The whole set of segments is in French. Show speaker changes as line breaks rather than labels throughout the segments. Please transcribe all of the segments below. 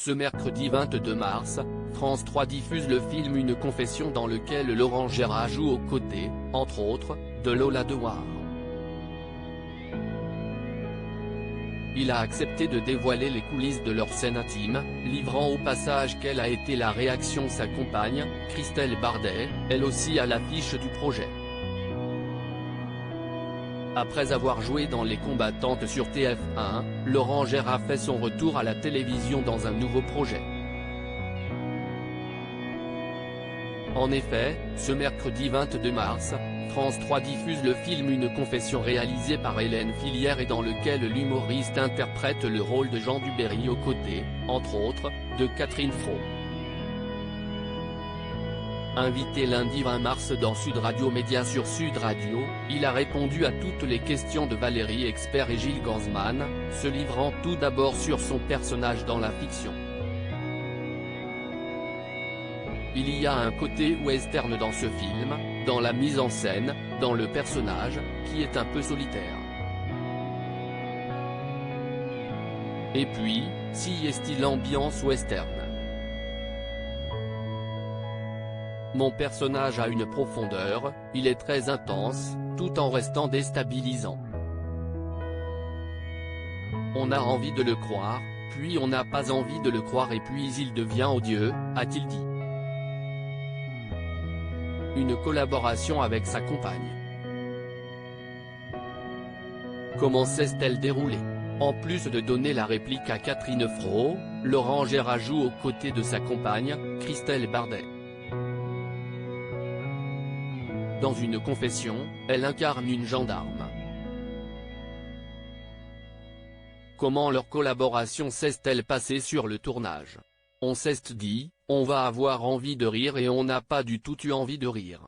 Ce mercredi 22 mars, France 3 diffuse le film Une confession dans lequel Laurent Gérard joue aux côtés, entre autres, de Lola Dewar. Il a accepté de dévoiler les coulisses de leur scène intime, livrant au passage quelle a été la réaction de sa compagne, Christelle Bardet, elle aussi à l'affiche du projet. Après avoir joué dans Les Combattantes sur TF1, Laurent Gérard fait son retour à la télévision dans un nouveau projet. En effet, ce mercredi 22 mars, France 3 diffuse le film Une confession réalisé par Hélène Filière et dans lequel l'humoriste interprète le rôle de Jean Duberry aux côtés, entre autres, de Catherine Fro. Invité lundi 20 mars dans Sud Radio Média sur Sud Radio, il a répondu à toutes les questions de Valérie Expert et Gilles Gansman, se livrant tout d'abord sur son personnage dans la fiction. Il y a un côté western dans ce film, dans la mise en scène, dans le personnage, qui est un peu solitaire. Et puis, si est-il l'ambiance western. Mon personnage a une profondeur, il est très intense, tout en restant déstabilisant. On a envie de le croire, puis on n'a pas envie de le croire et puis il devient odieux, a-t-il dit. Une collaboration avec sa compagne. Comment s'est-elle déroulée? En plus de donner la réplique à Catherine Fro, Laurent Gérard joue aux côtés de sa compagne, Christelle Bardet. Dans Une confession, elle incarne une gendarme. Comment leur collaboration s'est-elle passée sur le tournage? On s'est dit, on va avoir envie de rire et on n'a pas du tout eu envie de rire.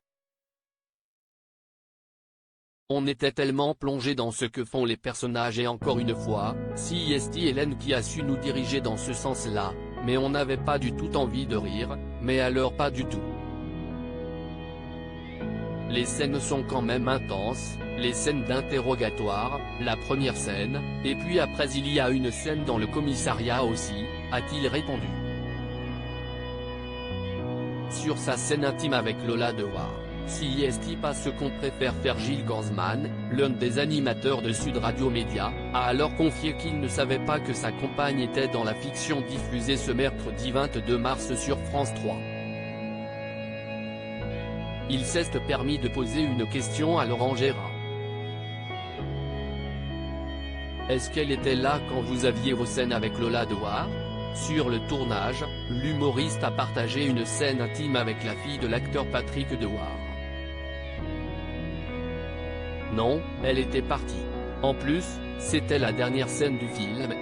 On était tellement plongé dans ce que font les personnages et encore une fois, si est Hélène qui a su nous diriger dans ce sens-là, mais on n'avait pas du tout envie de rire, mais alors pas du tout. Les scènes sont quand même intenses, les scènes d'interrogatoire, la première scène, et puis après il y a une scène dans le commissariat aussi, a-t-il répondu. Sur sa scène intime avec Lola Dewar, si est pas ce qu'on préfère faire. Gilles Gansman, l'un des animateurs de Sud Radio Média, a alors confié qu'il ne savait pas que sa compagne était dans la fiction diffusée ce mercredi 22 mars sur France 3. Il s'est permis de poser une question à Laurent Gérard. Est-ce qu'elle était là quand vous aviez vos scènes avec Lola Dewar? Sur le tournage, l'humoriste a partagé une scène intime avec la fille de l'acteur Patrick Dewar. Non, elle était partie. En plus, c'était la dernière scène du film.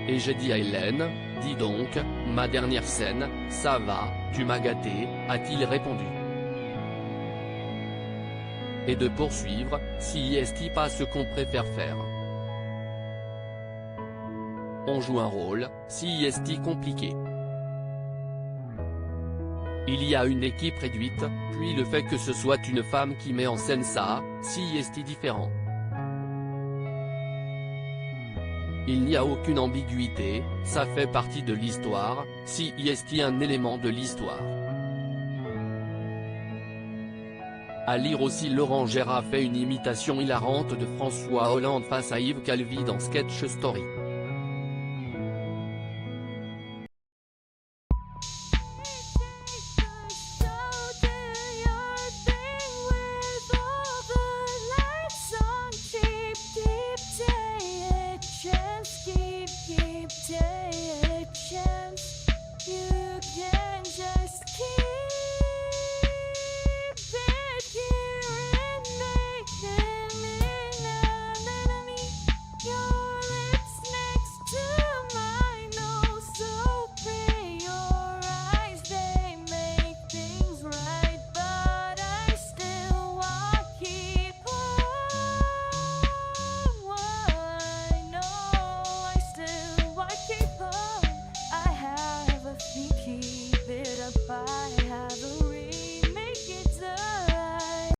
Et j'ai dit à Hélène, dis donc, ma dernière scène, ça va, tu m'as gâté, a-t-il répondu. Et de poursuivre, si est pas ce qu'on préfère faire. On joue un rôle, si est compliqué. Il y a une équipe réduite, puis le fait que ce soit une femme qui met en scène ça, si est différent. Il n'y a aucune ambiguïté, ça fait partie de l'histoire, si est un élément de l'histoire. À lire aussi Laurent Gérard fait une imitation hilarante de François Hollande face à Yves Calvi dans Sketch Story.